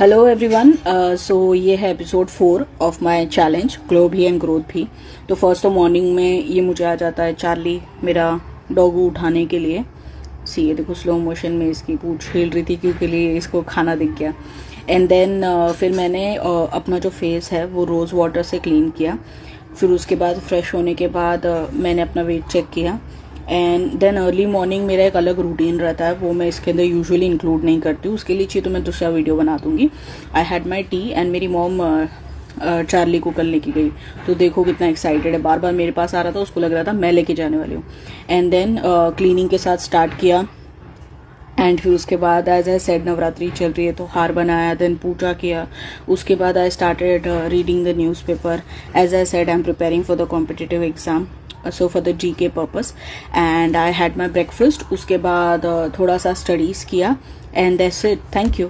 Hello everyone. सो ये है episode 4 of my challenge glow भी एंड ग्रोथ भी। तो फर्स्ट तो मॉर्निंग में ये मुझे आ जाता है चार्ली मेरा डॉगू उठाने के लिए। सी ये देखो स्लो मोशन में इसकी पूंछ हिल रही थी क्योंकि लिए इसको खाना दिख गया। एंड देन फिर मैंने अपना जो फेस है वो रोज़ वाटर से क्लीन किया। फिर उसके बाद फ्रेश होने के बाद मैंने अपना वेट चेक किया। एंड देन अर्ली मॉर्निंग मेरा एक अलग रूटीन रहता है, वो मैं इसके अंदर यूजुअली इंक्लूड नहीं करती हूँ। उसके लिए चाहिए तो मैं दूसरा वीडियो बना दूंगी। आई हैड माई टी एंड मेरी मॉम चार्ली को कल लेके गई, तो देखो कितना एक्साइटेड है, बार बार मेरे पास आ रहा था, उसको लग रहा था मैं लेके जाने वाली हूँ। एंड देन क्लीनिंग के साथ स्टार्ट किया। एंड फिर उसके बाद एज आई सेड नवरात्रि चल रही है तो हार बनाया, देन पूजा किया। उसके बाद I started reading the newspaper. As I said I am preparing for the competitive exam, so for the GK purpose. And I had my breakfast. उसके बाद थोड़ा सा स्टडीज़ किया and that's it. Thank you.